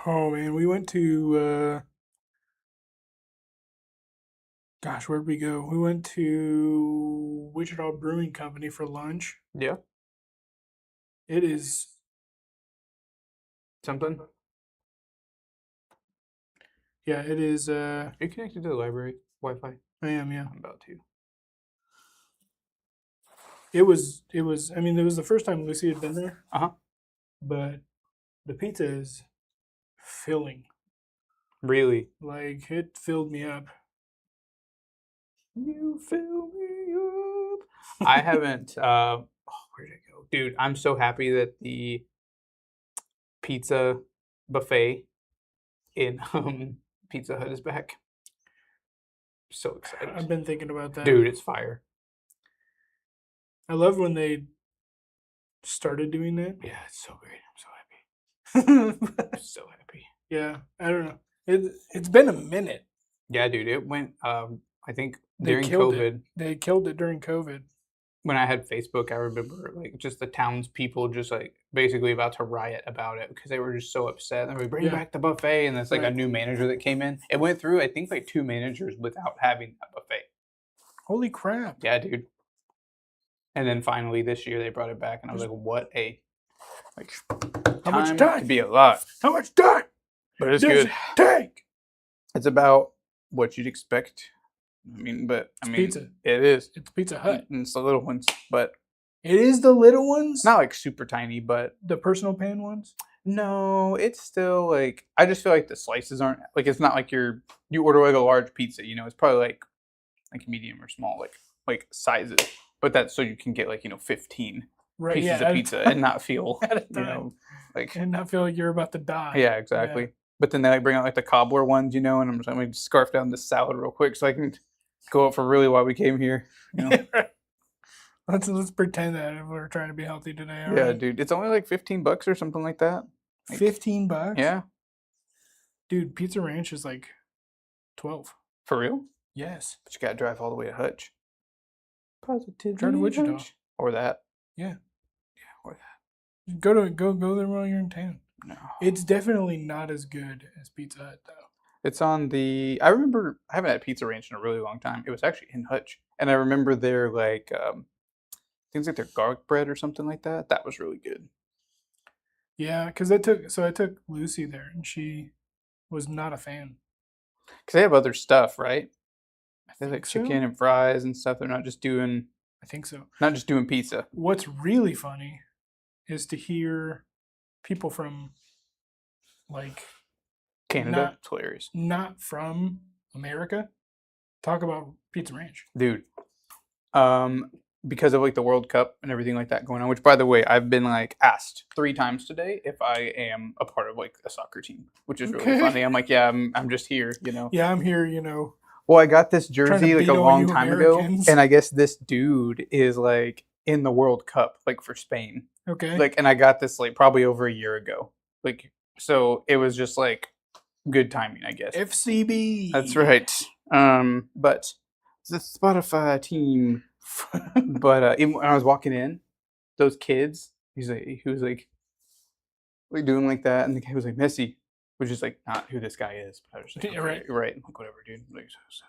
Oh man, we went to gosh, where'd we go? We went to Wichita Brewing Company for lunch. Yeah, It is something. yeah, it is Are you connected to the library Wi-Fi? I am, yeah. I'm about to. It was I mean, it was the first time Lucy had been there, Uh huh. but the pizza is filling. Really? Like it filled me up. You fill me up. I haven't. Where did it go, dude? I'm so happy that the pizza buffet in Pizza Hut is back. So excited, I've been thinking about that. dude. It's fire. I love when they started doing that. Yeah, it's so great. I'm so happy. So happy. Yeah, I don't know. It's been a minute. Yeah, dude. It went. I think They during killed it. COVID, They killed it during COVID. when I had Facebook, I remember like just the townspeople just like basically about to riot about it because they were just so upset. They were bring Yeah. back the buffet, and it's like a Right. new manager that came in. It went through, I think, like 2 managers without having that buffet. Holy crap! Yeah, dude. And then finally this year they brought it back, and I was like, what a like How much time time? to be alive. How much time But it's does good. it take? It's about what you'd expect. I mean, Pizza. it is. It's Pizza Hut. And it's the little ones, but It is the little ones, not like super tiny, but the personal pan ones. no, it's still like I just feel like the slices aren't like it's not like you order like a large pizza, it's probably like medium or small, like sizes. But that's so you can get like 15 Right. pieces Yeah. of pizza and not feel At a you time. know like And not feel like you're about to die. yeah, exactly. But then they like bring out like the cobbler ones, and I'm just like scarf down this salad real quick so I can go out for really why we came here. Let's pretend that we're trying to be healthy today. All Yeah, right? dude, it's only like $15 or something like that. Like, $15. yeah, Dude, Pizza Ranch is like 12. for real. Yes. But you gotta drive all the way to Hutch. Positively Drive to Wichita. Hutch. Or that. Yeah. Yeah, or that. Go there while you're in town. No. It's definitely not as good as Pizza Hut though. It's on the. I remember I haven't had Pizza Ranch in a really long time. It was actually in Hutch, and I remember their like things like their garlic bread or something like that. That was really good. Yeah, because I took Lucy there and she was not a fan. Because they have other stuff, right? I They have think like so. chicken and fries and stuff. They're not just doing I think so. pizza. What's really funny is to hear people from like Canada, it's hilarious, not from America talk about Pizza Ranch. dude. Because of like the World Cup and everything like that going on. Which, by the way, I've been like asked 3 times today if I am a part of like a soccer team, which is really funny. I'm like, yeah, I'm just here. Yeah, I'm here. Well, I got this jersey like a long time Americans. ago, and I guess this dude is like in the World Cup, like for Spain. Okay. Like, and I got this like probably over a year ago. Like, so it was just like good timing, I guess. FCB. That's right. But the Spotify team. But even when I was walking in, those kids, he was like doing like that, and the guy was like Messi, which is like not who this guy is. But I was just like, Right. right, like whatever, dude. Like, so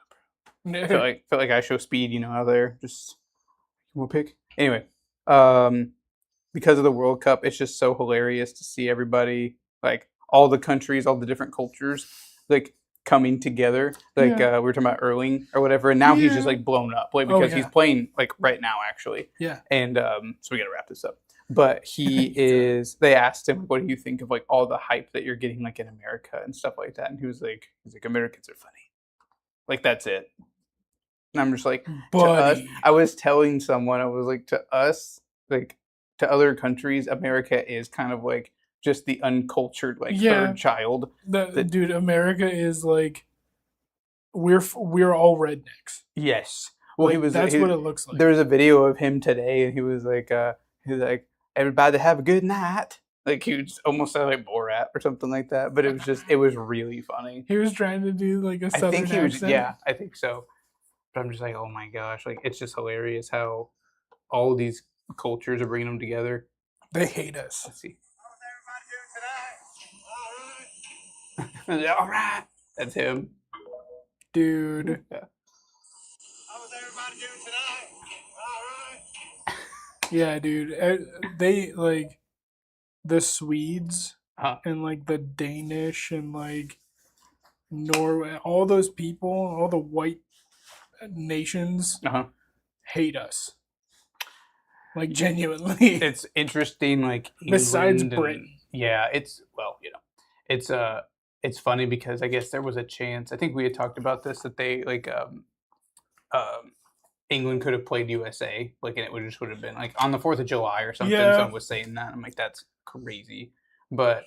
Yeah. felt like I show speed, out there. Just we'll pick anyway. Because of the World Cup, it's just so hilarious to see everybody, like all the countries, all the different cultures, like coming together. Like we were talking about Erling or whatever, and now he's just like blown up, like because he's playing like right now actually. Yeah. And so we got to wrap this up. But he is. They asked him, "What do you think of like all the hype that you're getting like in America and stuff like that?" And he was like, "Americans are funny. Like that's it." And I'm just like, to us, I was telling someone, I was like, to us, like to other countries, America is kind of like just the uncultured like third child. Dude, America is like we're all rednecks. Yes. Well, like, that's what it looks like. There was a video of him today, and he was like, everybody have a good night. Like he was almost sounded like Borat or something like that. But it was really funny. He was trying to do like a southern accent. Yeah, I think so. But I'm just like, oh my gosh, like it's just hilarious how all these cultures are bringing them together. They hate us. Let's see. All right, that's him. Dude. Yeah. How's everybody doing tonight? All right. Yeah, dude. They like the Swedes Uh-huh. and like the Danish and like Norway, all those people, all the white nations Uh-huh. hate us. Like genuinely. It's interesting, like Besides England Britain. yeah, it's well, it's funny because I guess there was a chance. I think we had talked about this that they like um England could have played USA, like, and it would have been like on the 4th of July or something. Yeah. Someone was saying that. I'm like, that's crazy. But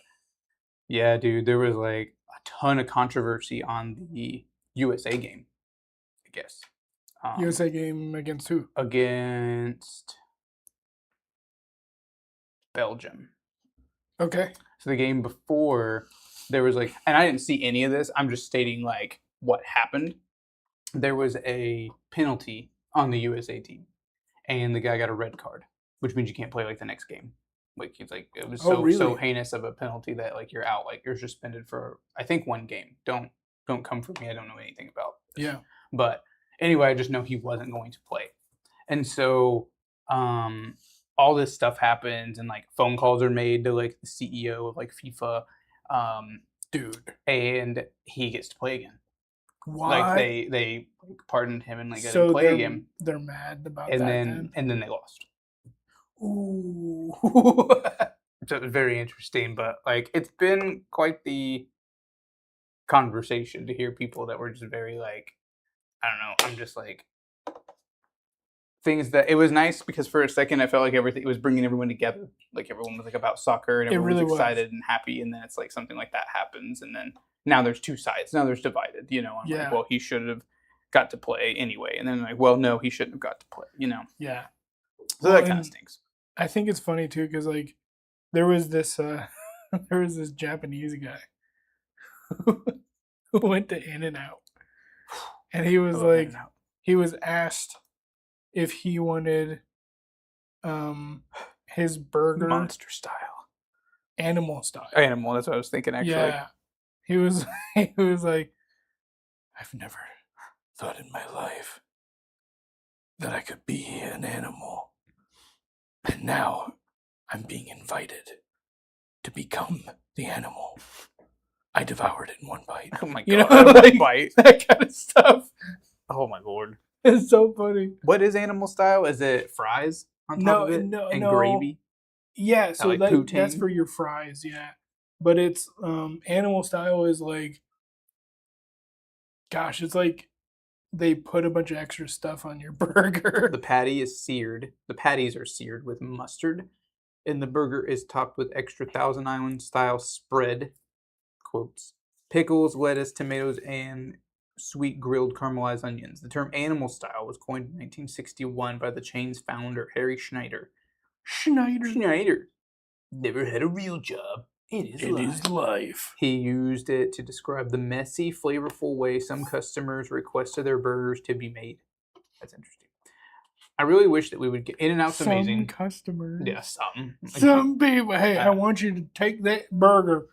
yeah, dude, there was like a ton of controversy on the USA game, I guess. USA game against who? Against Belgium. Okay. So the game before, there was like, and I didn't see any of this. I'm just stating like what happened. There was a penalty on the USA team, and the guy got a red card, which means you can't play like the next game. Like he's like, it was so really? heinous of a penalty that like you're out, like you're suspended for I think 1 game. Don't come for me. I don't know anything about this. Yeah. But anyway, I just know he wasn't going to play, and so all this stuff happens, and like phone calls are made to like the CEO of like FIFA, Dude. and he gets to play again. Why? Like they like, pardoned him and like let so him play again. They're mad about And that then they lost. Ooh. So it was very interesting, but like it's been quite the conversation to hear people that were just very like, I don't know, I'm just like things that it was nice because for a second I felt like everything it was bringing everyone together. Like everyone was like about soccer and It everyone really was was. excited and happy, and then it's like something like that happens, and then now there's 2 sides. Now there's divided. I'm Yeah. like, well, he should have got to play anyway, and then like, well, no, he shouldn't have got to play. Yeah. So that kind of stinks. I think it's funny too because like there was this there was this Japanese guy who went to In-N-Out, and he was like he was asked if he wanted his burger Monster style, animal style. animal. That's what I was thinking. Actually, Yeah, he was he was like, I've never thought in my life that I could be an animal, and now I'm being invited to become the animal. I devoured it in 1 bite. oh my god, You know, that like, bite. that kind of stuff. Oh my lord, It's so funny. what is animal style? Is it fries on top of it and gravy? Yeah, so like that's poutine? for your fries, yeah. But it's animal style is like, gosh, it's like they put a bunch of extra stuff on your burger. The patty is seared. The patties are seared with mustard, and the burger is topped with extra Thousand Island style spread, quotes, pickles, lettuce, tomatoes, and sweet grilled caramelized onions. The term animal style was coined in 1961 by the chain's founder, Harry Schneider. Schneider never had a real job in his life. Life. He used it to describe the messy, flavorful way some customers requested their burgers to be made. That's interesting. I really wish that we would get In-N-Out's Some amazing. customers. Yeah, some. Some people, hey, I want you to take that burger.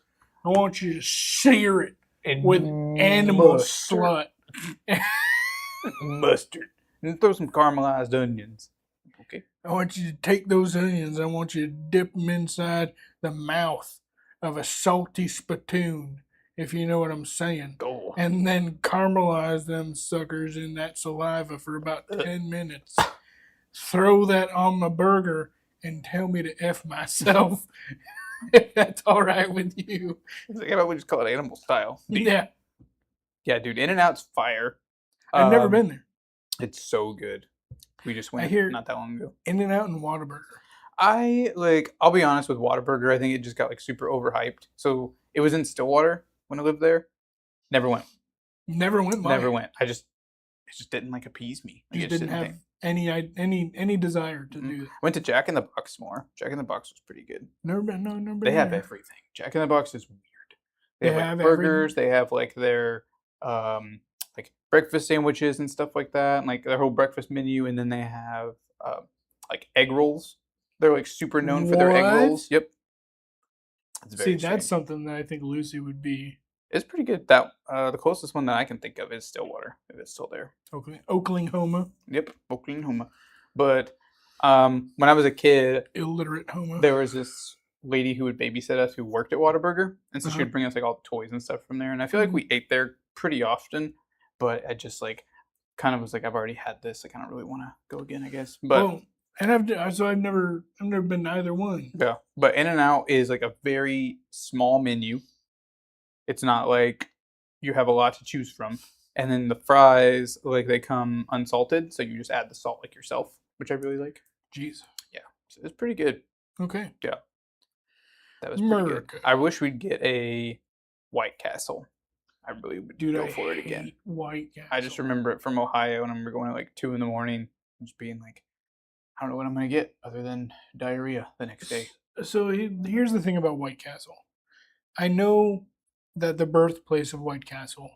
I want you to sear it with animal slut. Mustard. And throw some caramelized onions. Okay. I want you to take those onions. I want you to dip them inside the mouth of a salty spittoon, if you know what I'm saying. Oh. And then caramelize them suckers in that saliva for about 10 minutes. Throw that on my burger and tell me to F myself if that's all right with you. It's like, how about we just call it animal style? Yeah. Yeah, dude. In-N-Out's fire. I've never been there. It's so good. We just went hear- not that long ago. In-N-Out and Whataburger. I'll be honest with Whataburger, I think it just got like super overhyped. So it was in Stillwater when I lived there. Never went. Never went by. Never went. It just didn't like appease me. Like, You it just didn't have think- any desire to do that. Went to Jack in the Box more. Jack in the Box was pretty good. Never been. They have everything. Jack in the Box is weird. They have like burgers. They have like their like breakfast sandwiches and stuff like that, and like their whole breakfast menu. And then they have like egg rolls. They're like super known for their egg rolls. Yep. It's very See, that's strange. something that I think Lucy would be It's pretty good. That the closest one that I can think of is Stillwater, if it's still there. Oklahoma, Yep, Oklahoma. But when I was a kid, illiterate Homa. there was this lady who would babysit us who worked at Whataburger, and so she Uh-huh. would bring us like all the toys and stuff from there. And I feel like we ate there pretty often, but I just like kind of was like, I've already had this. Like I don't really want to go again, I guess. But Well, and I've never been to either one. yeah, but In-N-Out is like a very small menu. It's not like you have a lot to choose from. And then the fries, like they come unsalted, so you just add the salt like yourself, which I really like. Jeez. Yeah, so it's pretty good. Okay. Yeah, that was pretty America. good. I wish we'd get a White Castle. I really would Dude, go I for it again. hate White Castle. I just remember it from Ohio, and I remember going at like 2 a.m, just being like, I don't know what I'm gonna get other than diarrhea the next day. So here's the thing about White Castle. I know that the birthplace of White Castle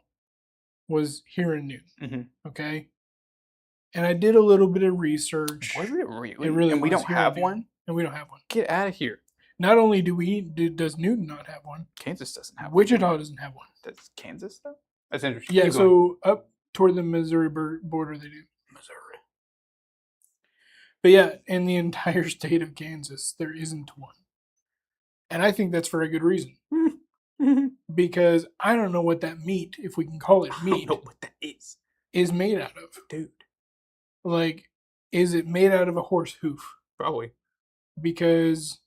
was here in Newton. Mm-hmm. Okay. And I did a little bit of research. Was it really? It really and we was don't here in have Newton, one. and we don't have one. Get out of here. Not only does Newton not have one, Kansas doesn't have one. Wichita doesn't have one. That's Kansas though. That's interesting. Yeah, Keep going. so up toward the Missouri border they do. Missouri. But yeah, in the entire state of Kansas, there isn't one. And I think that's for a good reason. Because I don't know what that meat, if we can call it I meat, don't know what that is made out of. dude. Like, is it made out of a horse hoof? Probably. Because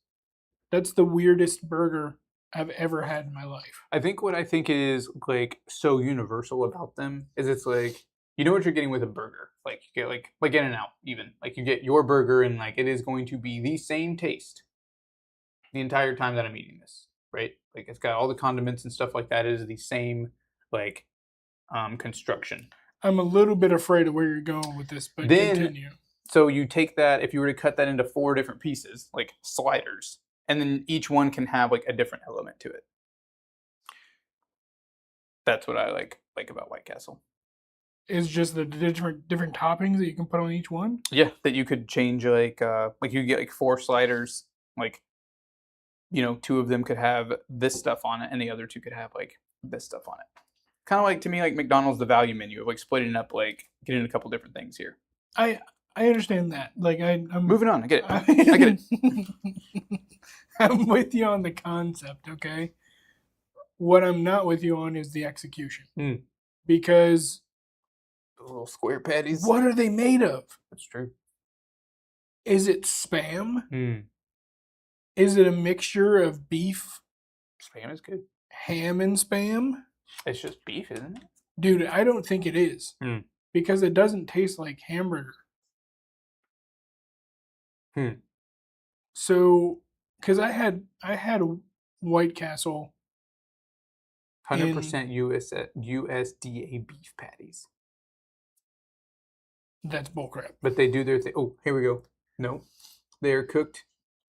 that's the weirdest burger I've ever had in my life. I think what I think is like so universal about them is it's like you know what you're getting with a burger. Like you get like In-N-Out even. Like you get your burger and like it is going to be the same taste the entire time that I'm eating this, right? Like it's got all the condiments and stuff like that. It is the same like construction. I'm a little bit afraid of where you're going with this, but Then- continue. So you take that, if you were to cut that into 4 different pieces, like sliders, and then each one can have like a different element to it. That's what I like about White Castle. Is just the different toppings that you can put on each one. Yeah, that you could change like you get like 4 sliders, like 2 of them could have this stuff on it, and the other 2 could have like this stuff on it. Kind of like to me like McDonald's the value menu of like splitting up like getting a couple different things here. I understand that. Like I'm Moving on, I get it. I get it. I'm with you on the concept, okay? What I'm not with you on is the execution. Because The little square patties. what are they made of? That's true. Is it Spam? Is it a mixture of beef, Spam is good. ham, and Spam? It's just beef, isn't it? Dude, I don't think it is. Mm. Because it doesn't taste like hamburger. So, because I had a White Castle. 100% USDA beef patties. That's bullcrap. But they do their thing. Oh, here we go. No. They are cooked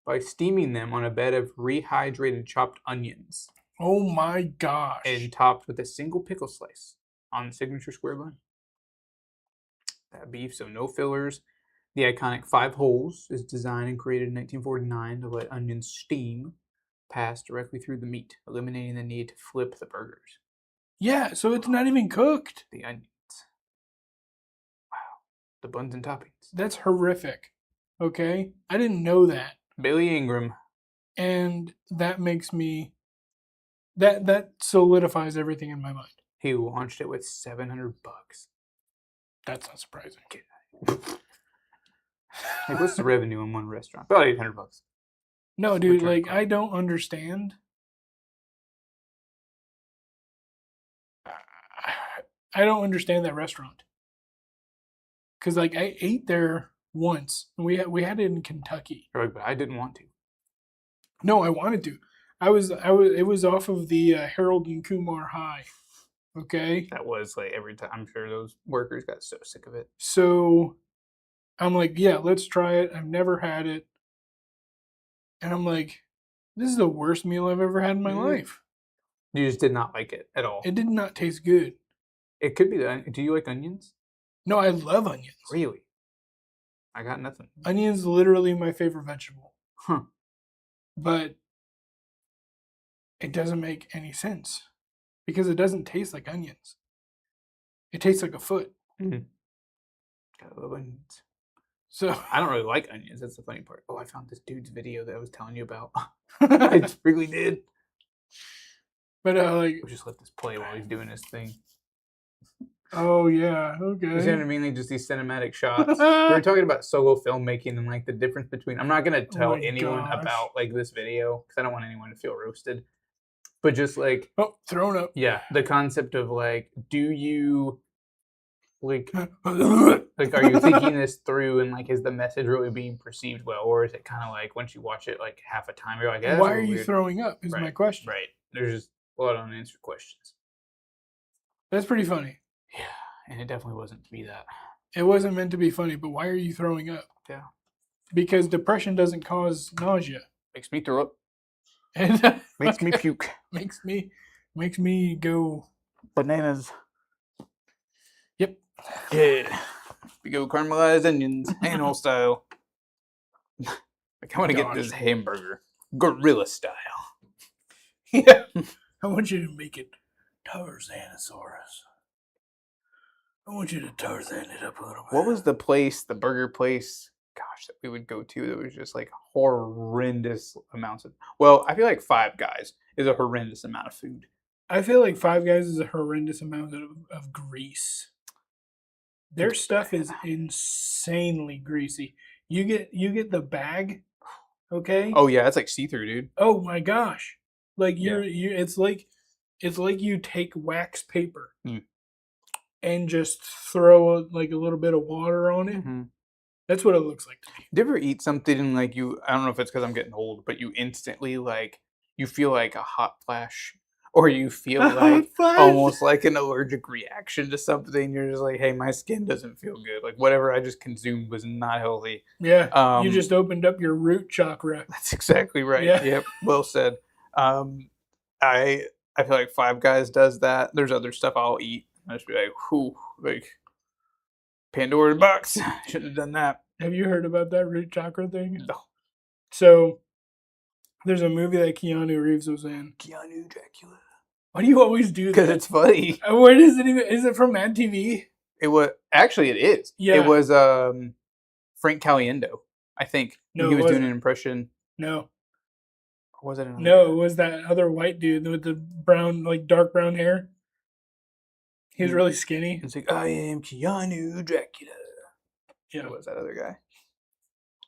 by steaming them on a bed of rehydrated chopped onions Oh my gosh. and topped with a single pickle slice on the signature square bun. That beef, so no fillers. The iconic 5 holes is designed and created in 1949 to let onions steam pass directly through the meat, eliminating the need to flip the burgers. Yeah, so it's not even cooked. The onions. Wow. The buns and toppings. That's horrific. Okay? I didn't know that. Billy Ingram. And that makes me that solidifies everything in my mind. He launched it with $700. That's not surprising. Like, what's the revenue in one restaurant? About $800. No, dude, Return like call. I don't understand. I don't understand that restaurant. Cause like I ate there once. And we had it in Kentucky. Right, but I didn't want to. No, I wanted to. It was off of the Harold and Kumar High. Okay. That was like every time. I'm sure those workers got so sick of it. So I'm like, yeah, let's try it. I've never had it. And I'm like, this is the worst meal I've ever had in my life. You just did not like it at all. It did not taste good. It could be that. Do you like onions? No, I love onions. Really? I got nothing. Onions literally my favorite vegetable. Huh. But it doesn't make any sense. because it doesn't taste like onions. It tastes like a foot. I love onions. So I don't really like onions. That's the funny part. Oh, I found this dude's video that I was telling you about. I just really did. but like, We'll just let this play while he's doing his thing. oh yeah, You see what I okay. mean? Like just these cinematic shots. We were talking about solo filmmaking and like the difference between. I'm not gonna tell my anyone gosh. about like this video because I don't want anyone to feel roasted. But just like Oh, thrown up. yeah, the concept of like, do you like are you thinking this through and like is the message really being perceived well, or is it kind of like once you watch it like half a time you're like, yeah, Why are you throwing up? Is my question. Right. There's just a lot of unanswered questions. That's pretty funny. Yeah, and it definitely wasn't to be that. It wasn't meant to be funny, but why are you throwing up? Yeah. Because depression doesn't cause nausea. Makes me throw up. And Makes me puke. makes me go Bananas. Yep. Yeah. We go caramelized onions, animal style. Like I want to get this hamburger, gorilla style. Yeah. I want you to make it Tarzanosaurus. I want you to Tarzan it up a little bit. What was the place, the burger place, gosh, that we would go to that was just like horrendous amounts of. Well, I feel like Five Guys is a horrendous amount of food. I feel like Five Guys is a horrendous amount of grease. Their stuff is insanely greasy. You get the bag, okay? Oh yeah, it's like see-through, dude. Oh my gosh! Like Yeah. it's like you take wax paper and just throw like a little bit of water on it. Mm-hmm. That's what it looks like to me. Do you ever eat something and like you? I don't know if it's because I'm getting old, but you instantly like you feel like a hot flash, or you feel like almost like an allergic reaction to something. You're just like, hey, my skin doesn't feel good. Like whatever I just consumed was not healthy. Yeah, you just opened up your root chakra. That's exactly right. Yeah. Yep, well said. I feel like Five Guys does that. There's other stuff I'll eat. I just be like, whew, like Pandora's box. Shouldn't have done that. Have you heard about that root chakra thing? No. So there's a movie that Keanu Reeves was in. Keanu Dracula. Why do you always do that? Because it's funny. Where is it even? Is it from Mad TV? It was actually it is. Yeah. It was Frank Caliendo, I think. No, he it was doing wasn't. an impression. No. Or was it another No, guy? it was that other white dude with the brown, like dark brown hair. He was really skinny. It's like, I am Keanu Dracula. Yeah. It was that other guy.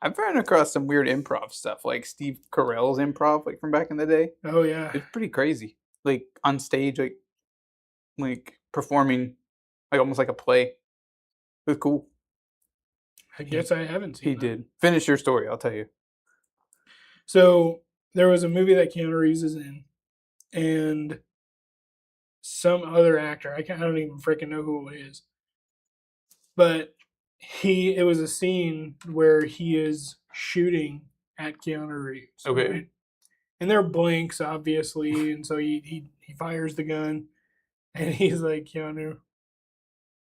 I've run across some weird improv stuff, like Steve Carell's improv, like from back in the day. Oh yeah. It's pretty crazy. Like on stage, like performing, like almost like a play. It was cool. I guess I haven't seen He that. did. Finish your story, I'll tell you. So there was a movie that Keanu Reeves is in, and some other actor. I don't even freaking know who it is. But it was a scene where he is shooting at Keanu Reeves. Okay. Right? And they're blanks, obviously, and so he fires the gun, and he's like, Keanu,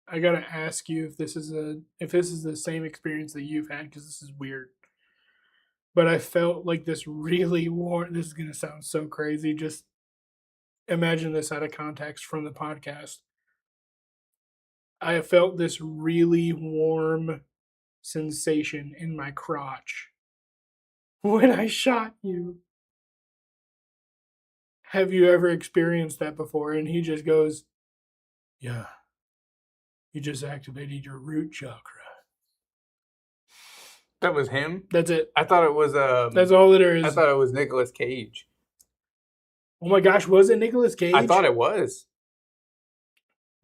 I gotta ask you if this is the same experience that you've had, because this is weird. But I felt like this really warm. This is gonna sound so crazy. Just imagine this out of context from the podcast. I felt this really warm sensation in my crotch when I shot you. Have you ever experienced that before? And he just goes, yeah, you just activated your root chakra. That was him? That's it. I thought it was That's all it is. I thought it was Nicolas Cage. Oh my gosh, was it Nicolas Cage? I thought it was.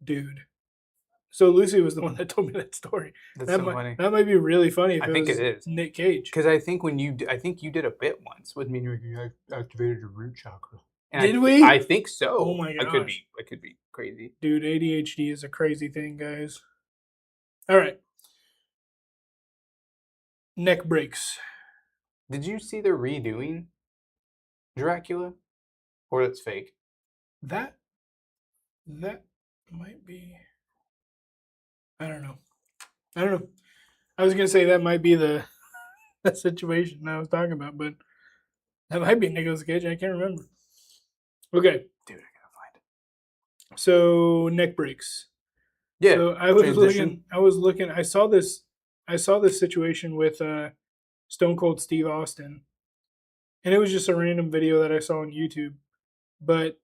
Dude. So Lucy was the one that told me that story. That's so funny. That might be really funny if I it think was it is. Nick Cage. Because I think you did a bit once with me. You activated your root chakra. And Did we? I think so. Oh my I could gosh. be crazy. Dude, ADHD is a crazy thing, guys. All right. Neck breaks. Did you see they're redoing Dracula? Or that's fake? That might be. I don't know. I was gonna say that might be the situation I was talking about, but that might be Nicolas Cage. I can't remember. Okay. Dude, I gotta find it. So neck breaks. Yeah. So I was transition. looking. I saw this. Situation with Stone Cold Steve Austin, and it was just a random video that I saw on YouTube. But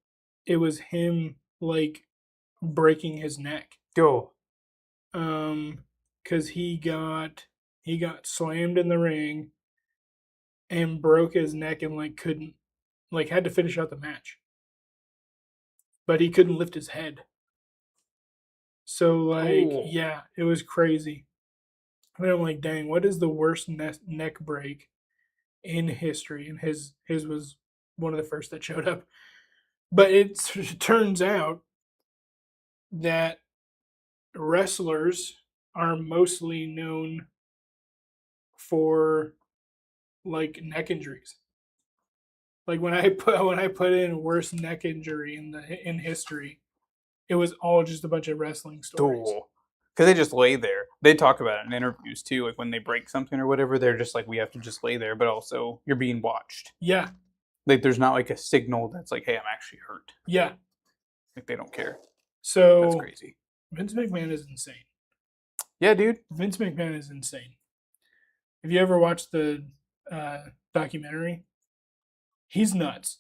it was him like breaking his neck. Go. Because he got slammed in the ring and broke his neck and like couldn't like had to finish out the match, but he couldn't lift his head. So like Oh. yeah, it was crazy. And I'm like, dang, what is the worst neck break in history? And his was one of the first that showed up. But it turns out that wrestlers are mostly known for like neck injuries. Like when I put in worst neck injury in history, it was all just a bunch of wrestling stories. Because they just lay there. They talk about it in interviews too. Like when they break something or whatever, they're just like, we have to just lay there, but also you're being watched. Yeah, Like there's not like a signal that's like, hey, I'm actually hurt. yeah. Like they don't care. So That's crazy. Vince McMahon is insane. Yeah, dude. Vince McMahon is insane. Have you ever watched the documentary? He's nuts.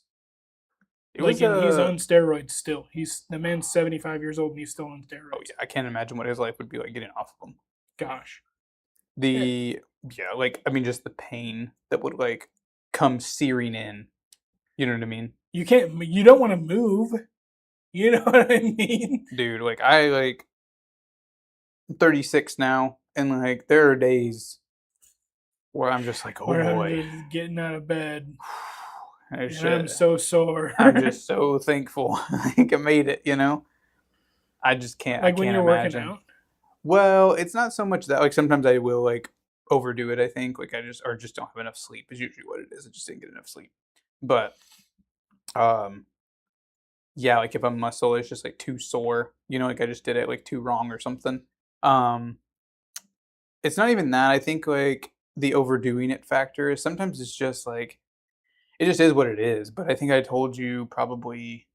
It Like, was and he's on steroids still. The man's 75 years old and he's still on steroids. Oh yeah, I can't imagine what his life would be like getting off of them. Gosh. Yeah, like I mean, just the pain that would like come searing in. You know what I mean? You can't. You don't want to move. You know what I mean? Dude, like I'm 36 now, and like there are days where I'm just like, oh Where boy, I'm just getting out of bed. I And should. I'm so sore. I'm just so thankful I think I made it. You know, I just can't. like I when can't you're imagine. working out. Well, it's not so much that like sometimes I will like overdo it. I think like I just or just don't have enough sleep is usually what it is. I just didn't get enough sleep. But yeah, like if a muscle is just like too sore, you know, like I just did it like too wrong or something. Um it's not even that. I think like the overdoing it factor is sometimes it's just like it just is what it is. But I think I told you probably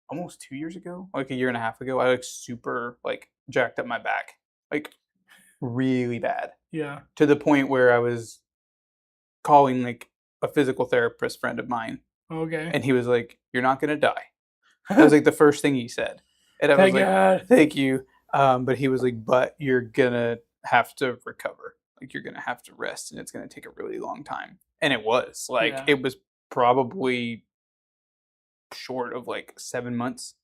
almost 2 years ago, like a year and a half ago, I like super like jacked up my back. Like really bad. Yeah. To the point where I was calling like a physical therapist friend of mine, Okay. and he was like, "You're not gonna die." That was like the first thing he said, and I was Thank like, God. "Thank you," but he was like, "But you're gonna have to recover. Like you're gonna have to rest, and it's gonna take a really long time." And it was like Yeah. it was probably short of like 7 months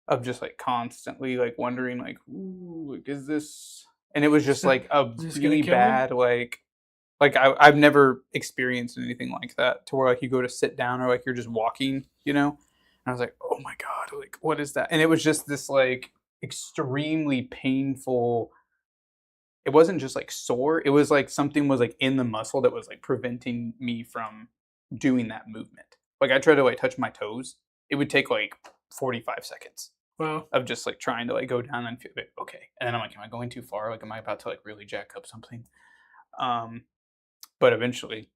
of just like constantly like wondering like, ooh, like is this? And it was just like a Is this gonna really kill me? bad like I've never experienced anything like that to where like you go to sit down or like you're just walking, you know? And I was like, oh my God, like what is that? And it was just this like extremely painful. It wasn't just like sore. It was like something was like in the muscle that was like preventing me from doing that movement. Like I tried to like touch my toes. It would take like 45 seconds Wow. of just like trying to like go down and feel okay. And then I'm like, am I going too far? Like, am I about to like really jack up something? But eventually,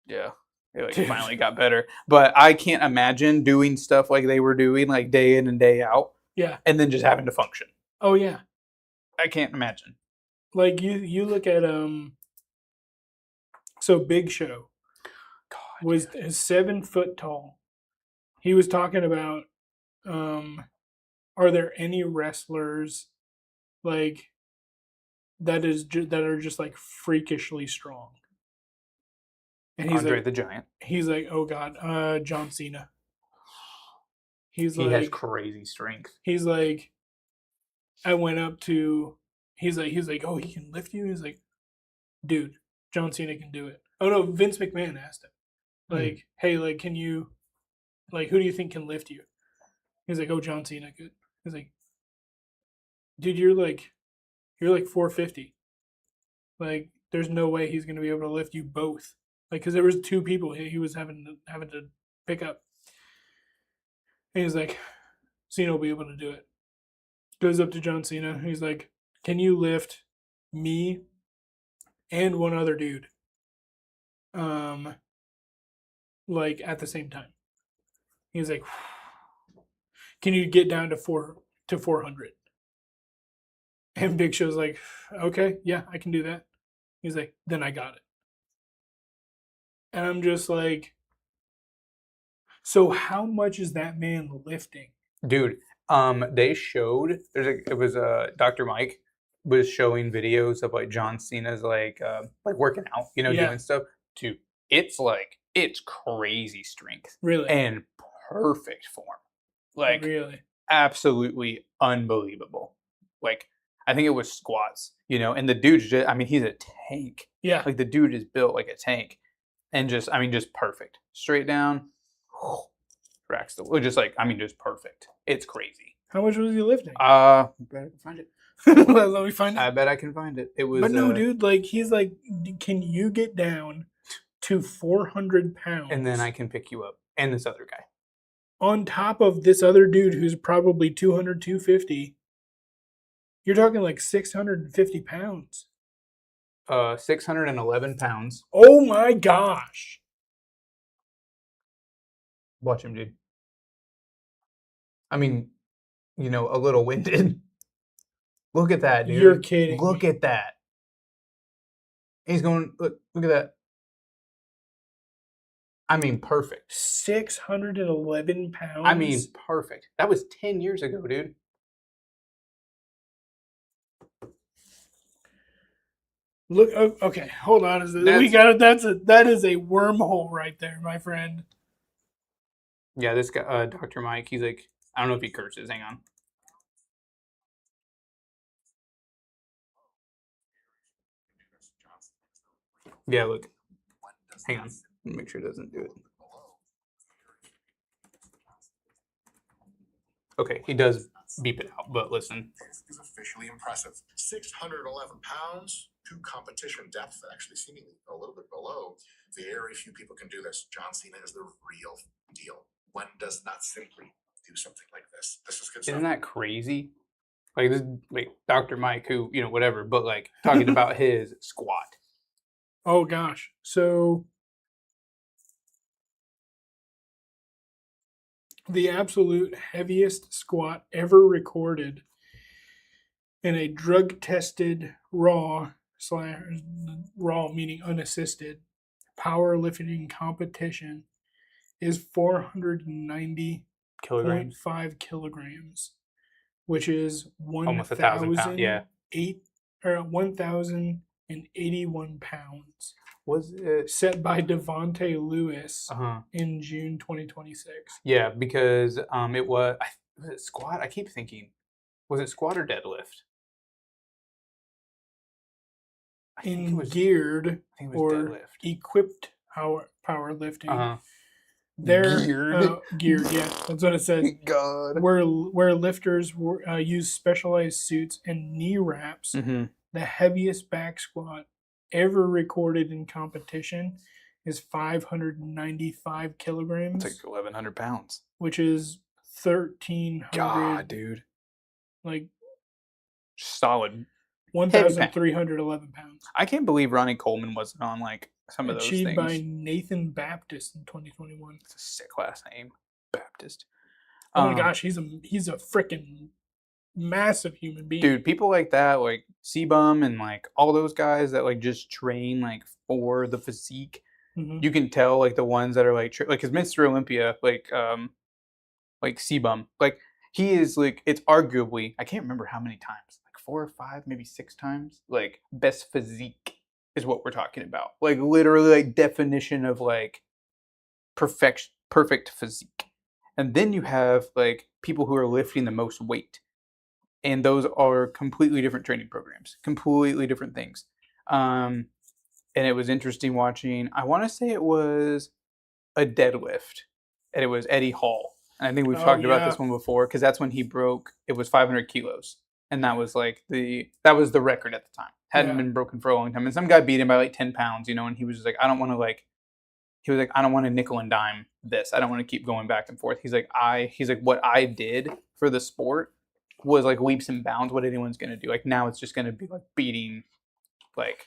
yeah, it like Dude. finally got better. But I can't imagine doing stuff like they were doing, like day in and day out, Yeah. and then just having to function. Oh yeah. I can't imagine. Like you look at so Big Show God, was 7 foot tall. He was talking about are there any wrestlers like that are just like freakishly strong? And Andre the Giant. he's like, oh God, John Cena. He's He has like, crazy strength. he's like, I went up to, he's like, oh, he can lift you. He's like, dude, John Cena can do it. Oh no, Vince McMahon asked him, like, hey, like, can you, like, who do you think can lift you? He's like, oh, John Cena could. He's like, dude, you're like 450. Like, there's no way he's gonna be able to lift you both. Like, because there was 2 people he was having to pick up. And he's like, Cena will be able to do it. Goes up to John Cena. He's like, can you lift me and one other dude? Like at the same time. He's like, can you get down to to 400. And Big Show's like, okay, yeah, I can do that. He's like, then I got it. And I'm just like, so how much is that man lifting? Dude, they showed it was Dr. Mike was showing videos of like John Cena's like working out, Yeah. doing stuff. Dude, it's crazy strength Really? and perfect form. Like Really? absolutely unbelievable. Like I think it was squats, and the dude's just, I mean, he's a tank. Yeah. Like the dude is built like a tank, and just perfect, straight down, racks the just like just perfect. It's crazy. How much was he lifting? Bet I can find it. Let me find I it. bet I can find it. It was. But no, dude, like he's like, can you get down to 400 pounds? And then I can pick you up, and this other guy. On top of this other dude who's probably 200, 250. You're talking like 650 pounds. 611 pounds. Oh my gosh. Watch him, dude. I mean, a little winded. Look at that, dude. You're kidding Look me. at that. He's going, look at that. I mean, perfect. 611 pounds? I mean, perfect. That was 10 years ago, dude. Look, okay, hold on. We got it. That is a wormhole right there, my friend. Yeah, this guy, Dr. Mike, he's like, I don't know if he curses. Hang on. Yeah, look. Hang on. Make sure it doesn't do it. Okay, he does beep it out, but listen. Is officially impressive. 611 pounds, to competition depth, actually seemingly a little bit below. Very few people can do this. John Cena is the real deal. One does not simply do something like this. This is good stuff. Isn't that crazy? Like this, like Dr. Mike, who whatever, but like talking about his squat. Oh gosh. So the absolute heaviest squat ever recorded in a drug-tested raw meaning unassisted powerlifting competition is 490.5 kilograms, which is Almost 1,000 pounds. Yeah. 1,081 pounds. Was it Set by Devontae Lewis Uh-huh. in June 2026. Yeah, because it was it squat? I keep thinking, was it squat or deadlift? In geared I think it was or deadlift. equipped powerlifting. Uh-huh. They're Geared? geared, yeah, that's what it says. God. Where lifters use specialized suits and knee wraps. Mm-hmm. The heaviest back squat ever recorded in competition is 595 kilograms. It's like 1,100 pounds. Which is 1,300. God, dude. Like solid. 1,311 pounds. I can't believe Ronnie Coleman wasn't on like some of those things. Achieved by Nathan Baptist in 2021. It's a sick last name, Baptist. Oh my gosh, he's a freaking massive human being. Dude, people like that, like C-Bum and like all those guys that like just train like for the physique. Mm-hmm. You can tell like the ones that are like his Mr. Olympia, like C-Bum, like he is like, it's arguably, I can't remember how many times, like 4 or 5, maybe 6 times, like best physique is what we're talking about. Like literally like definition of like perfect physique. And then you have like people who are lifting the most weight. And those are completely different training programs, completely different things. And it was interesting watching, I want to say it was a deadlift, and it was Eddie Hall. And I think we've talked about this one before, because that's when he broke, it was 500 kilos. And that was like that was the record at the time. Hadn't been broken for a long time. And some guy beat him by like 10 pounds, and he was just like, I don't want to nickel and dime this. I don't want to keep going back and forth. He's like, what I did for the sport was like leaps and bounds what anyone's going to do. Like now it's just going to be like beating like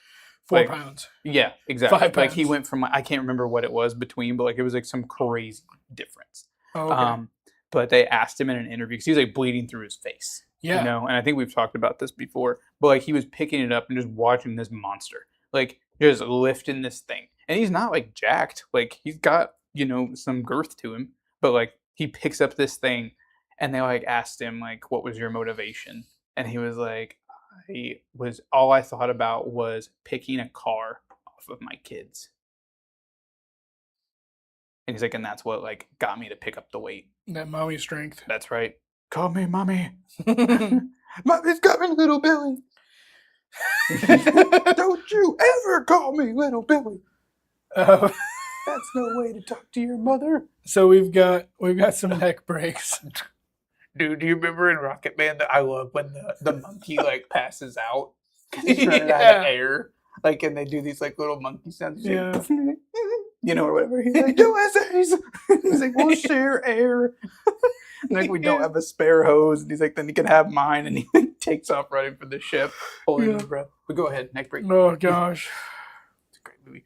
4 pounds. Yeah, exactly. 5 pounds. Like he went from, I can't remember what it was between, but like it was like some crazy difference. Oh, okay. but they asked him in an interview because he was like bleeding through his face. Yeah. You know, and I think we've talked about this before, but like he was picking it up and just watching this monster, like just lifting this thing. And he's not like jacked, like he's got, you know, some girth to him, but like he picks up this thing and they like asked him like, what was your motivation? And he was like, all I thought about was picking a car off of my kids. And he's like, and that's what like got me to pick up the weight. That mommy strength. That's right. Call me mommy. Mommy's got me, little Billy. Don't you ever call me little Billy. Uh, That's no way to talk to your mother. so we've got some neck breaks. Dude, do you remember in Rocket Man that I love when the monkey like passes out because he's running out Yeah. of air? Like, and they do these like little monkey sounds. He's Yeah. like, you know, or whatever. He's like, USA's. He's like, we'll share air. And like, we don't have a spare hose. And he's like, then you can have mine. And he takes off running for the ship, holding his breath. But go ahead, neck break. Oh gosh. It's a great movie.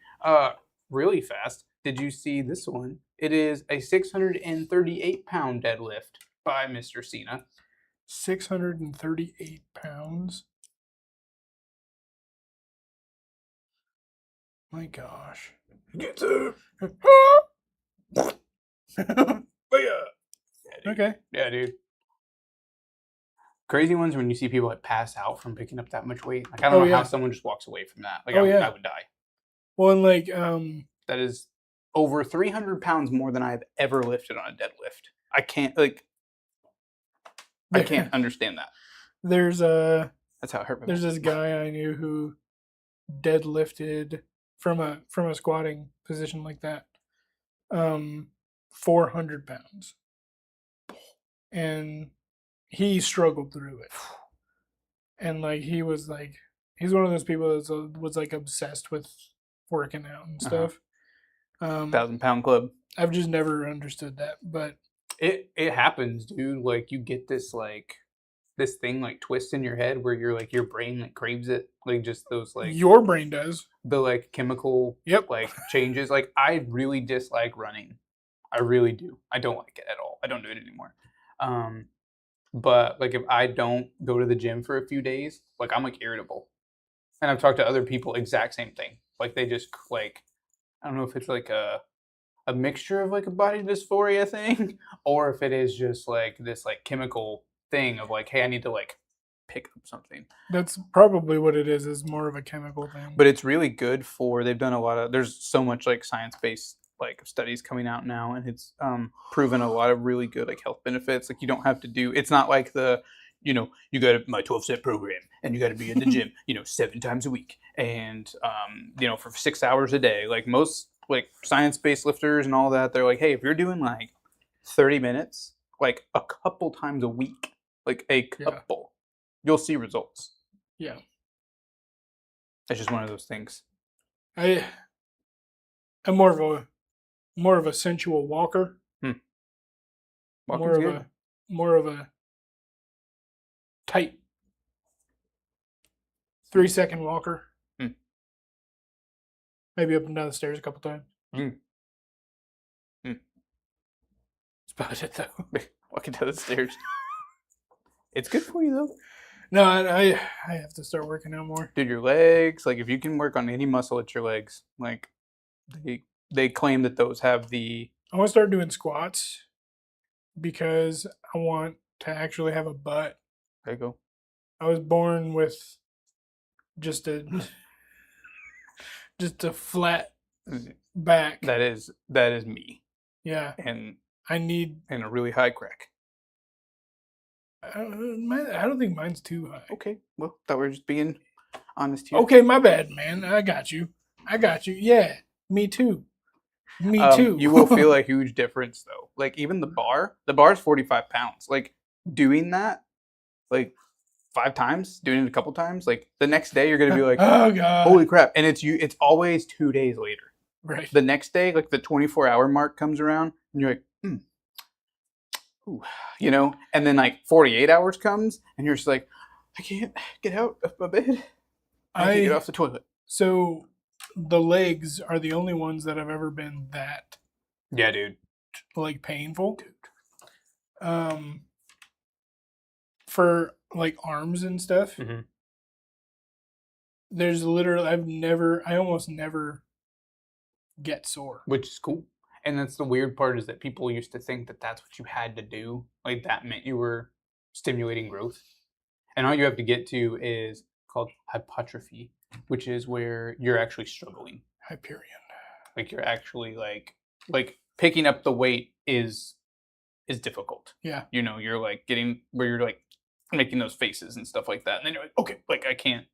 Really fast. Did you see this one? It is a 638-pound deadlift by Mr. Cena. 638 pounds. My gosh. Get up. Okay. Yeah, dude. Crazy ones when you see people like pass out from picking up that much weight. Like I don't know how someone just walks away from that. Like I would die. Well, and like That is over 300 pounds more than I've ever lifted on a deadlift. I can't understand that. there's That's how it hurt. there's this guy I knew who deadlifted from a squatting position like that 400 pounds, and he struggled through it. And like he's one of those people that was like obsessed with working out and stuff. 1,000-pound club. I've just never understood that, but It happens, dude. Like you get this thing like twists in your head where you're like your brain like craves it. Like just those like your brain does. the like chemical like changes. Like I really dislike running. I really do. I don't like it at all. I don't do it anymore. But like if I don't go to the gym for a few days, like I'm like irritable. And I've talked to other people, exact same thing. Like they just like, I don't know if it's like a mixture of like a body dysphoria thing, or if it is just like this like chemical thing of like, hey, I need to like pick up something. That's probably what it is more of a chemical thing. But it's really good for, they've done a lot of, there's so much like science-based like studies coming out now, and it's proven a lot of really good like health benefits. Like you don't have to do, it's not like the, you know, you got my 12-step program and you got to be in the gym, 7 times a week and for 6 hours a day. Like most like science-based lifters and all that, they're like, hey, if you're doing like 30 minutes like a couple times a week, like a couple, you'll see results. Yeah. It's just one of those things. I'm more of a sensual walker. Walking's More of a tight 3-second walker. Maybe up and down the stairs a couple times. That's about it though. Walking down the stairs. It's good for you though. No, I have to start working out more. Dude, your legs, like if you can work on any muscle, it's your legs. Like they claim that those have the... I want to start doing squats because I want to actually have a butt. There you go. I was born with just a flat back. That is me. Yeah. And I need... And a really high crack. I don't think mine's too high. Okay. Well, thought we were just being honest here. Okay, my bad, man. I got you. Yeah. Me too. Me too. You will feel a huge difference though. Like even the bar's 45 pounds. Like doing that, like 5 times, doing it a couple times, like the next day you're gonna be like, oh god, holy crap! And it's always 2 days later. Right. The next day, like the 24-hour mark comes around, and you're like, ooh, and then like 48 hours comes, and you're just like, I can't get out of my bed. I can't get off the toilet. So the legs are the only ones that have ever been that. Yeah, dude. Like painful. for like arms and stuff, Mhm. there's literally I almost never get sore. Which is cool. And that's the weird part is that people used to think that that's what you had to do. Like that meant you were stimulating growth. And all you have to get to is called hypertrophy, which is where you're actually struggling. Hyperion. Like you're actually like picking up the weight is difficult. Yeah. You know, you're like getting where you're like making those faces and stuff like that. And then you're like, okay, like I can't.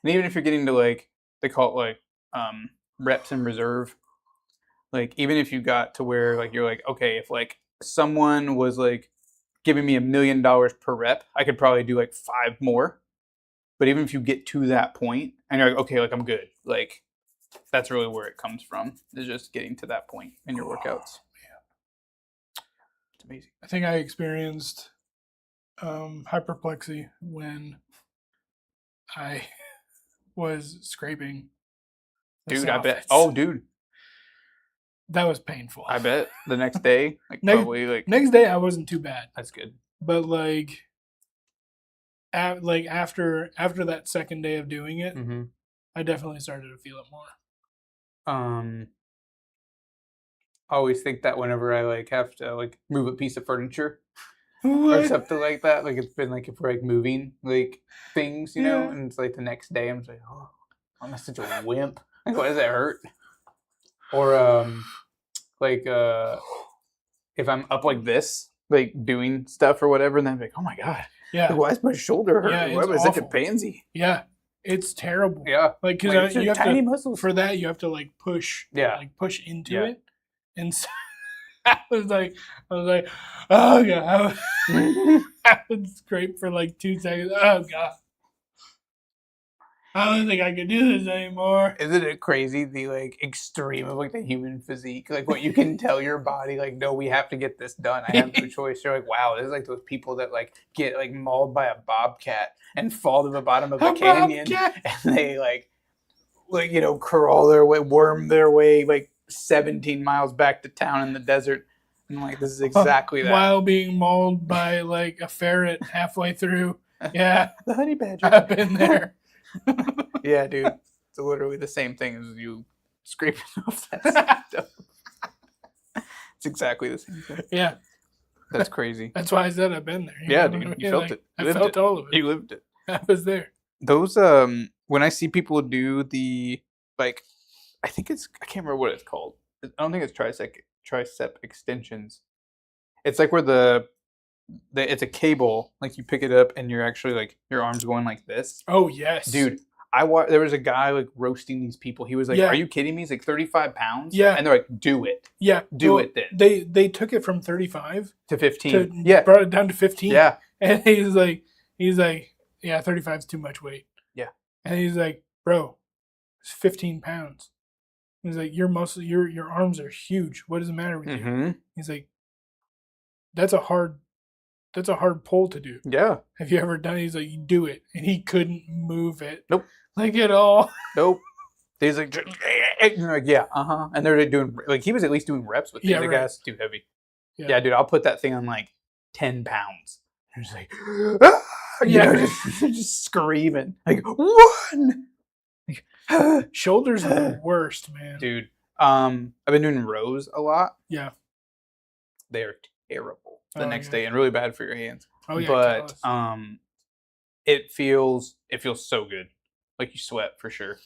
And even if you're getting to like they call it like reps in reserve. Like even if you got to where like you're like, okay, if like someone was like giving me $1 million per rep, I could probably do like 5 more. But even if you get to that point and you're like, okay, like I'm good, like that's really where it comes from, is just getting to that point in your workouts. It's amazing. I think I experienced hyperplexy when I was scraping. the Dude, I bet. soffits. Oh, dude, That was painful. I bet the next day, like Next- probably like Next day, I wasn't too bad, that's good. but like after that second day of doing it, Mm-hmm. I definitely started to feel it more. I always think that whenever I like have to like move a piece of furniture or What? something like that, like it's been like if we're like moving like things, you know, Yeah. and it's like the next day I'm just like, oh, I'm such a wimp. Like, why does that hurt? Or like if I'm up like this, like doing stuff or whatever, and then I'm like, oh my god, Yeah, like, why is my shoulder hurt? Yeah, Why it's am I such a awful. pansy? yeah, it's terrible. Yeah, Like because like, it's you just have tiny to muscles. for that you have to like push, Yeah. like push into Yeah. it, and so I was like, oh god, I would scrape for like 2 seconds. Oh god, I don't think I can do this anymore. Isn't it crazy the like extreme of like the human physique? Like what you can tell your body, like, no, we have to get this done. I have no choice. You're like, wow, this is like those people that like get like mauled by a bobcat and fall to the bottom of a canyon Bobcat. and they like you know, crawl their way, worm their way like 17 miles back to town in the desert. And I'm like, this is exactly that. While being mauled by like a ferret halfway through. Yeah, The honey badger. I've been there. Yeah, dude. It's literally the same thing as you scraping off that stuff. It's exactly the same thing. Yeah, That's crazy. that's why I said I've been there. Yeah, know? dude. You Yeah, felt like, it. I You lived felt it. all of it. You lived it. I was there. Those when I see people do the like I think it's I can't remember what it's called. I don't think it's tricep extensions. It's like where the it's a cable, like you pick it up and you're actually like your arms going like this. Oh yes, Dude, there was a guy like roasting these people. He was like, Yeah. "Are you kidding me?" He's like 35 pounds. Yeah. And they're like, "Do it. Yeah, Do well, it then." They took it from 35 To 15. to Yeah. brought it down to 15. Yeah. And he's like, yeah, 35 is too much weight. Yeah. And he's like, bro, it's 15 pounds. He's like, your arms are huge. What does the matter with you? Mm-hmm. He's like, that's a hard pull to do. Yeah. Have you ever done it? He's like, you do it. And he couldn't move it. Nope. Like at all. Nope. He's like, and you're like, yeah, and they're doing like he was at least doing reps with it. Yeah, Like, right. that's too heavy. Yeah. Yeah, dude, I'll put that thing on like 10 pounds. And it's like, ah! You Yeah. know, just screaming like 1. Shoulders are the worst, man. Dude, I've been doing rows a lot. Yeah. They are terrible the Oh, next yeah. day and really bad for your hands. Oh yeah. But callous. it feels so good. Like you sweat for sure.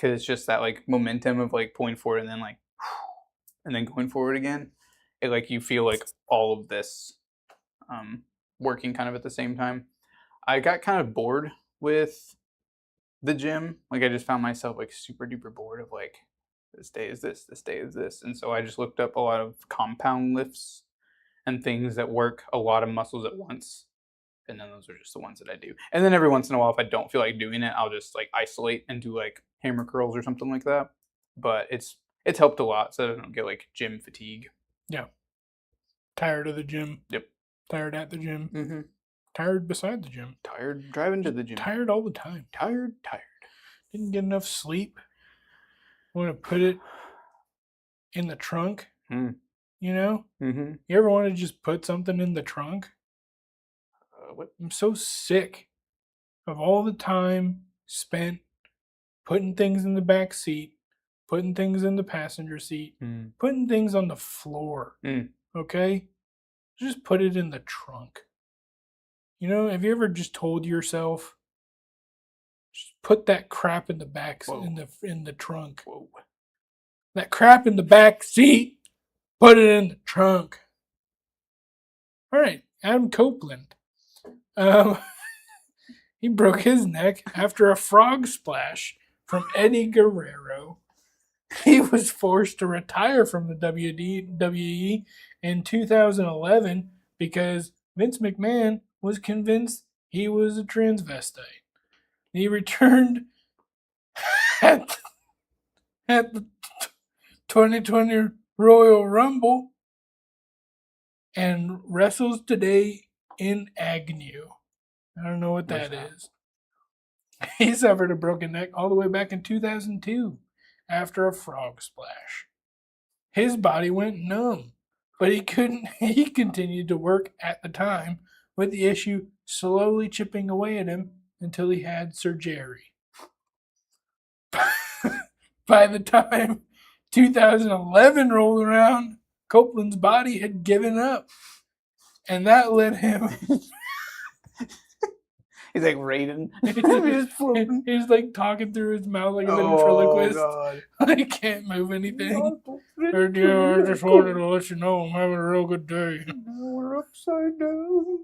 Cause it's just that like momentum of like pulling forward and then like and then going forward again. It like you feel like all of this working kind of at the same time. I got kind of bored with the gym. Like I just found myself like super duper bored of like this day is this day is this. And so I just looked up a lot of compound lifts and things that work a lot of muscles at once. And then those are just the ones that I do. And then every once in a while, if I don't feel like doing it, I'll just like isolate and do like hammer curls or something like that. But it's helped a lot so that I don't get like gym fatigue. Tired of the gym. Yep. Tired at the gym. Mm-hmm. Tired beside the gym. Tired driving to the gym. Tired all the time. Tired. Didn't get enough sleep. Want to put it in the trunk. Hmm. You know? Mm-hmm. You ever want to just put something in the trunk? What? I'm so sick of all the time spent putting things in the back seat, putting things in the passenger seat, Mm. putting things on the floor. Mm. Okay? Just put it in the trunk. You know, have you ever just told yourself, just put that crap in the back Whoa. in the trunk. Whoa. That crap in the back seat, put it in the trunk. All right, Adam Copeland. He broke his neck after a frog splash from Eddie Guerrero. He was forced to retire from the WWE in 2011 because Vince McMahon was convinced he was a transvestite. He returned at, at the 2020 Royal Rumble and wrestles today in Agnew. I don't know what that is. He suffered a broken neck all the way back in 2002 after a frog splash. His body went numb, but he couldn't. He continued to work at the time, with the issue slowly chipping away at him until he had surgery. By the time 2011 rolled around, Copeland's body had given up, and that led him. He's like Raiden. He's like talking through his mouth like a ventriloquist. God. I can't move anything. I just wanted to let you know I'm having a real good day. Now we're upside down.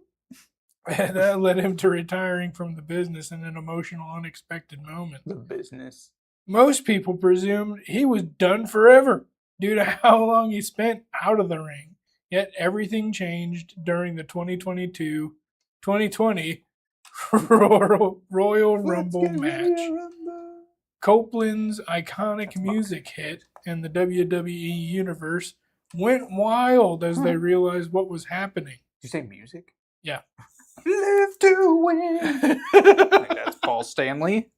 And that led him to retiring from the business in an emotional, unexpected moment. The business. Most people presumed he was done forever due to how long he spent out of the ring. Yet everything changed during the 2020 Royal Rumble match. Copeland's iconic music hit and the WWE Universe went wild as they realized what was happening. Did you say music? Yeah. Live to win. Like that's Paul Stanley.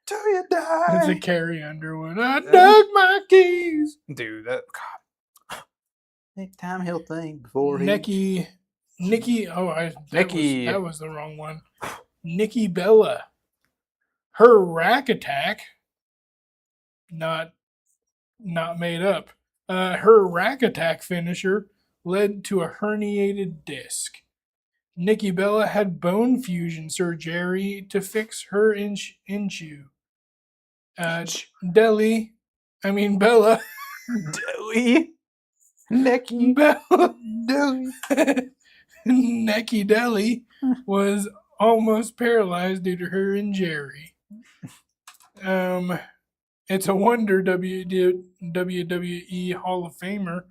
Till you die. It's a Carrie Underwood. I dug my keys. Dude, that God. Next time he'll think before he. Nikki. Oh, Nikki. That was the wrong one. Nikki Bella. Her rack attack. Not made up. Her rack attack finisher led to a herniated disc. Nikki Bella had bone fusion surgery to fix her issue. Bella. Deli. Necky. Bella. Deli. Neki Deli was almost paralyzed due to her injury. It's a wonder WWE Hall of Famer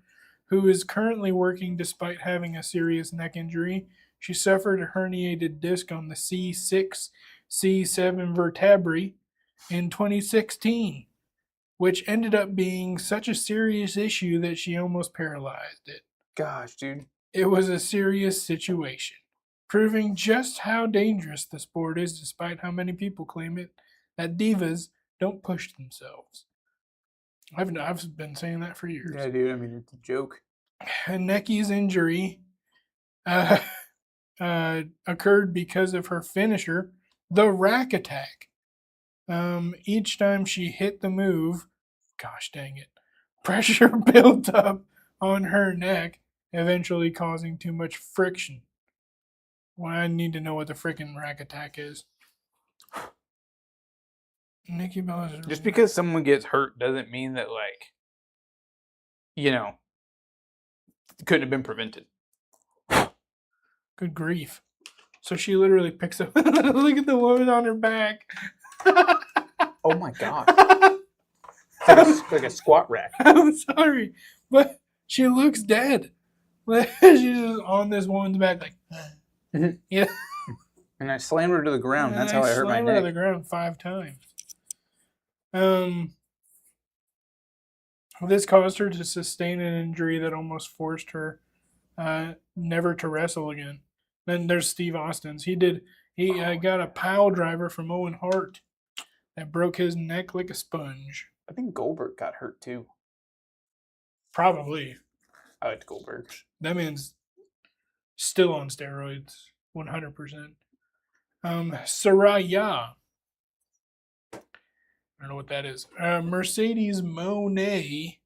who is currently working despite having a serious neck injury. She suffered a herniated disc on the C6, C7 vertebrae in 2016, which ended up being such a serious issue that she almost paralyzed it. Gosh, dude. It was a serious situation, proving just how dangerous the sport is despite how many people claim it that divas don't push themselves. I've been saying that for years. Yeah, dude. I mean, it's a joke. Neki's injury occurred because of her finisher, the rack attack. Each time she hit the move, gosh dang it, pressure built up on her neck, eventually causing too much friction. Well, I need to know what the freaking rack attack is. Nikki Bella's Just because someone gets hurt doesn't mean that, couldn't have been prevented. Good grief. So she literally picks up. Look at the woman on her back. Oh my god. It's like a squat rack. I'm sorry, but she looks dead. She's just on this woman's back, like, yeah. And I slammed her to the ground. And That's how I hurt my slammed her to neck. the ground 5 times. This caused her to sustain an injury that almost forced her never to wrestle again. Then there's Steve Austin's. He got a pile driver from Owen Hart that broke his neck like a sponge. I think Goldberg got hurt too. Probably. I liked Goldberg. That man's still on steroids, 100%. Saraya. I don't know what that is. Mercedes Moné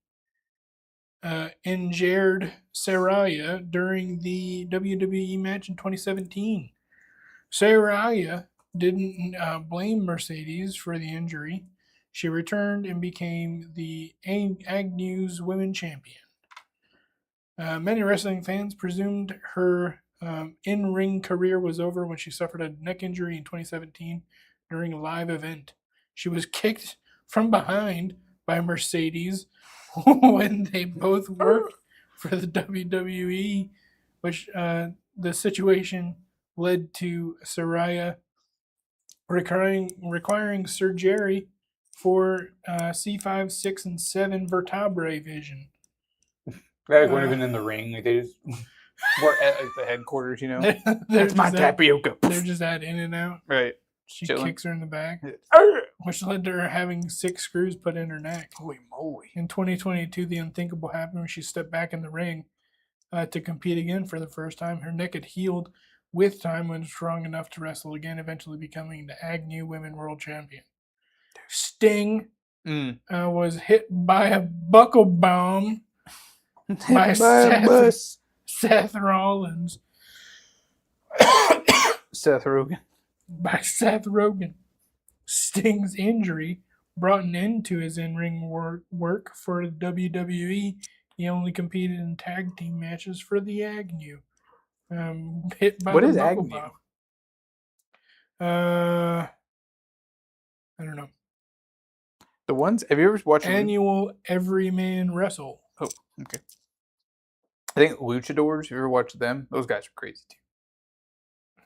injured Saraya during the WWE match in 2017. Saraya didn't blame Mercedes for the injury. She returned and became the Agnew's Women Champion. Many wrestling fans presumed her in-ring career was over when she suffered a neck injury in 2017 during a live event. She was kicked from behind by Mercedes when they both worked for the WWE, which the situation led to Saraya requiring surgery for C5, 6, and 7 vertebrae vision. They weren't even in the ring. Like, they just were at the headquarters, you know? That's my tapioca. They're just at In and Out. Right. She Chilling. kicks her in the back, which led to her having 6 screws put in her neck. Holy moly. In 2022, the unthinkable happened when she stepped back in the ring to compete again for the first time. Her neck had healed with time when strong enough to wrestle again, eventually becoming the Agnew Women World Champion. Sting was hit by a buckle bomb by Seth Rollins. Seth Rogen. By Seth Rogen. Sting's injury brought an end to his in-ring work for the WWE. He only competed in tag team matches for the Agnew. Hit by What the is buckle Agnew? bomb. I don't know. The ones, have you ever watched Annual Everyman Wrestle. Oh, okay. I think Luchadors, have you ever watched them? Those guys are crazy too.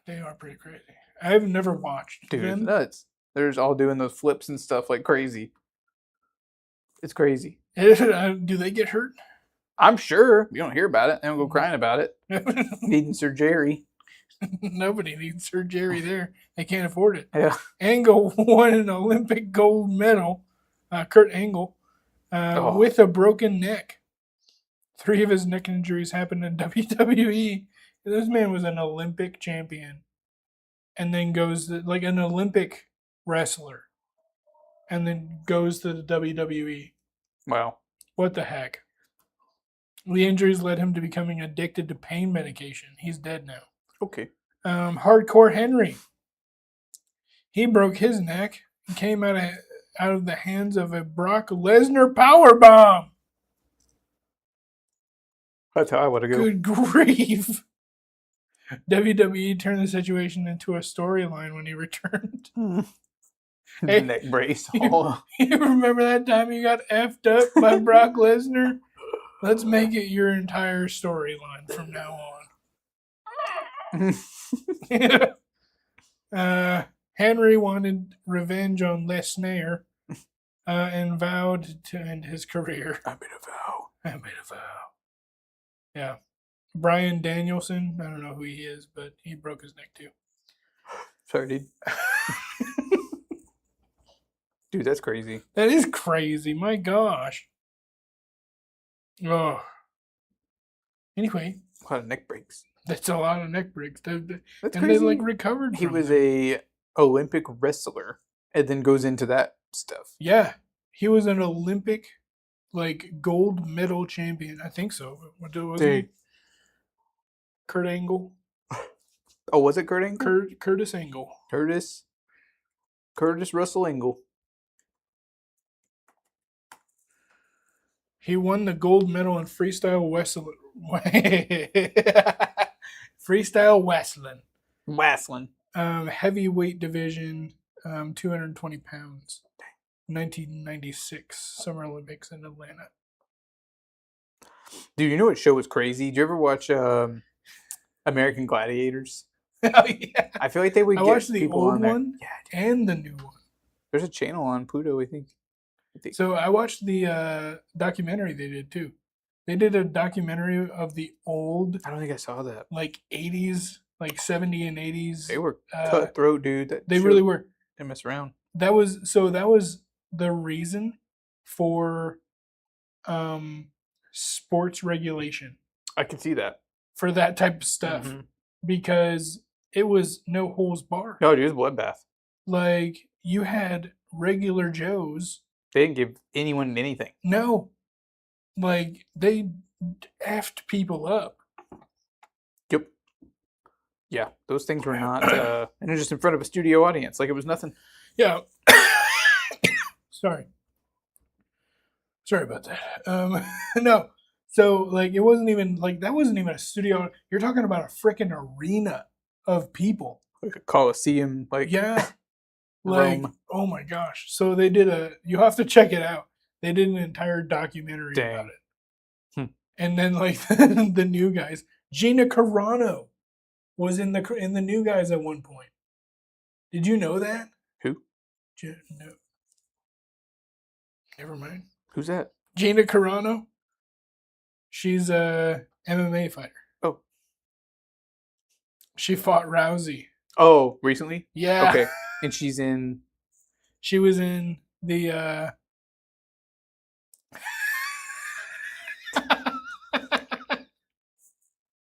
They are pretty crazy. I've never watched Dude, them. it's nuts. They're just all doing those flips and stuff like crazy. It's crazy. Do they get hurt? I'm sure. You don't hear about it. They don't go crying about it. Needing surgery. Nobody needs surgery there. They can't afford it. Yeah. Angle won an Olympic gold medal. Kurt Angle with a broken neck. 3 of his neck injuries happened in WWE. This man was an Olympic champion, and then goes like an Olympic wrestler, and then goes to the WWE. Wow. What the heck? The injuries led him to becoming addicted to pain medication. He's dead now. Okay. Hardcore Henry. He broke his neck and came out of the hands of a Brock Lesnar powerbomb. That's how I would have go. Good grief. WWE turned the situation into a storyline when he returned. Hey, Neck brace. You remember that time you got effed up by Brock Lesnar? Let's make it your entire storyline from now on. Henry wanted revenge on Lesnar and vowed to end his career. I made a vow. Yeah. Bryan Danielson, I don't know who he is, but he broke his neck too. Sorry, dude. Dude, that's crazy. That is crazy. My gosh. Oh. Anyway. A lot of neck breaks. That's a lot of neck breaks. That's and crazy. they like recovered. He from was them. a Olympic wrestler and then goes into that stuff. Yeah. He was an Olympic like gold medal champion. I think so. What was he? Kurt Angle. Oh, was it Kurt Angle? Curtis Angle. Curtis Russell Angle. He won the gold medal in freestyle wrestling. Wrestling. Heavyweight division, 220 pounds. 1996 Summer Olympics in Atlanta. Dude, you know what show was crazy? Did you ever watch American Gladiators? Oh yeah. I feel like they would I get watched the people old on there. one and the new one. There's a channel on Pluto, I think. So I watched the documentary they did too. They did a documentary of the old, I don't think I saw that. like 80s, like 70 and 80s. They were cutthroat, dude. They really were. They mess around. That was the reason for sports regulation I can see that. for that type of stuff Mhm. because it was no holds barred. No, dude, it was a bloodbath. Like you had regular Joes. They didn't give anyone anything. No, like they effed people up. Yep. Yeah, those things were not, and it was just in front of a studio audience. Like it was nothing. Yeah. Sorry about that. No. So like it wasn't even like that wasn't even a studio. You're talking about a freaking arena of people. Like a Coliseum, like Yeah. Like Rome. oh my gosh. So they did you have to check it out. They did an entire documentary Dang. about it. Hmm. And then like the new guys, Gina Carano was in the new guys at one point. Did you know that? Who? No. Never mind. Who's that? Gina Carano. She's a MMA fighter. Oh. She fought Rousey. Oh, recently? Yeah. Okay. And she's in. She was in the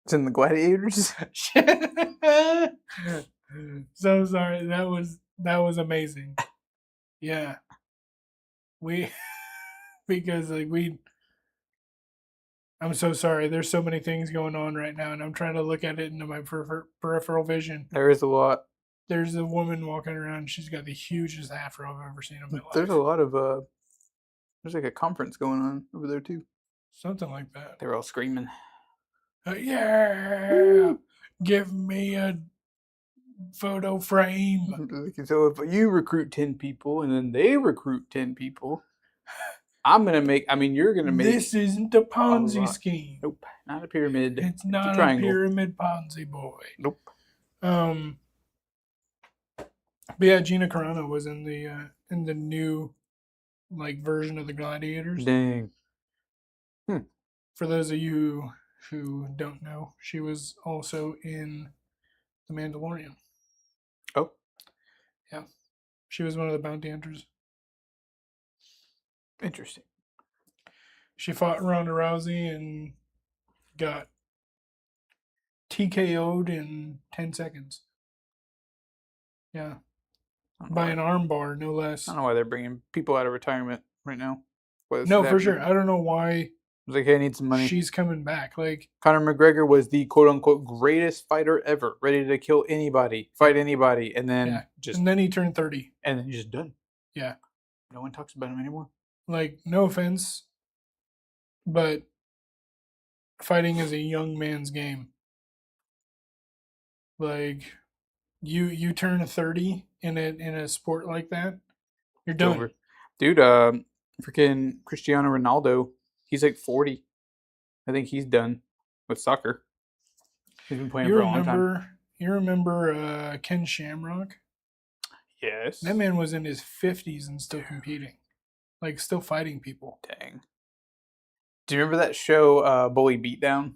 It's in the Gladiators. So sorry. That was amazing. Yeah. Because like I'm so sorry. There's so many things going on right now, and I'm trying to look at it into my peripheral vision. There is a lot. There's a woman walking around. She's got the hugest afro I've ever seen in my life. There's a lot of. There's like a conference going on over there too. Something like that. They were all screaming. Yeah, give me a photo frame. So if you recruit 10 people and then they recruit 10 people, I'm gonna make. I mean, you're gonna make. This isn't a Ponzi lot. scheme. Nope, not a pyramid. It's not a triangle. pyramid Ponzi boy. Nope. But yeah, Gina Carano was in the new like version of the Gladiators. Dang. For those of you who don't know, she was also in The Mandalorian. Oh. Yeah. She was one of the bounty hunters. Interesting. She fought Ronda Rousey and got TKO'd in 10 seconds. Yeah. By an armbar, no less. I don't know why they're bringing people out of retirement right now. No, for sure. I don't know why was like, hey, I need some money. she's coming back. Like Conor McGregor was the quote unquote greatest fighter ever, ready to kill anybody, fight anybody, and then and then he turned 30. and then he's just done. Yeah. No one talks about him anymore. Like, no offense, but fighting is a young man's game. Like you turn 30 in a sport like that, you're done. Over. Dude, freaking Cristiano Ronaldo, he's like 40. I think he's done with soccer. He's been playing for a long time. You remember Ken Shamrock? Yes. That man was in his 50s and still competing. Like, still fighting people. Dang. Do you remember that show, Bully Beatdown?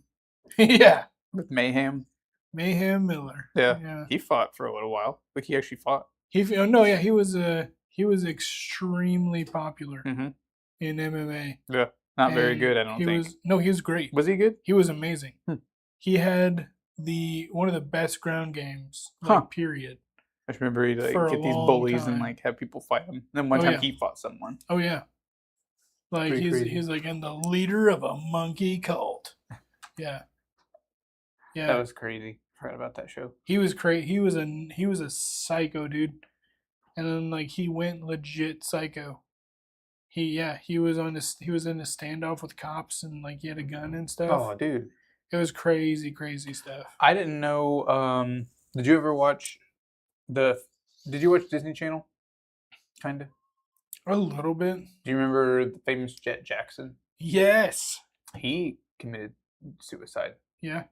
Yeah. With Mayhem? Mayhem Miller. Yeah. He fought for a little while. Like, he actually fought. He was extremely popular in MMA. Yeah. Not very good, I don't think. He was great. Was he good? He was amazing. He had one of the best ground games, like, period. I just remember he'd like For a get these long bullies time. and like have people fight him. Then one time he fought someone. Oh yeah. Like Pretty crazy. he's like in the leader of a monkey cult. Yeah. Yeah. That was crazy. Forgot about that show. He was crazy. He was a psycho, dude. And then like he went legit psycho. He was in a standoff with cops and like he had a gun and stuff. Oh, dude. It was crazy stuff. I didn't know. Did you ever watch Did you watch Disney Channel? Kinda. A little bit. Do you remember the famous Jet Jackson? Yes. He committed suicide. Yeah.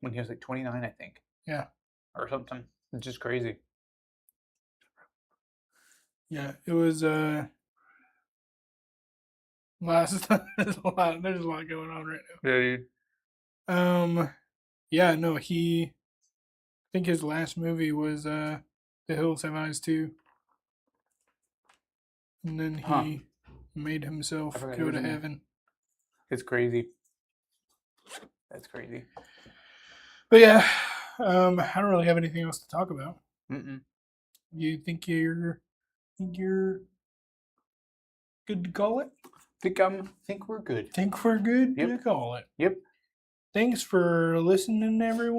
When he was like 29, I think. Yeah. Or something. It's just crazy. Yeah, it was last there's a lot going on right now. Yeah, dude. Yeah, no, I think his last movie was The Hills Have Eyes 2. And then he made himself go to heaven. It's crazy. That's crazy. But yeah, I don't really have anything else to talk about. Mm-mm. You think you're good to call it? Think we're good. Think we're good to Yep. call it. Yep. Thanks for listening, everyone.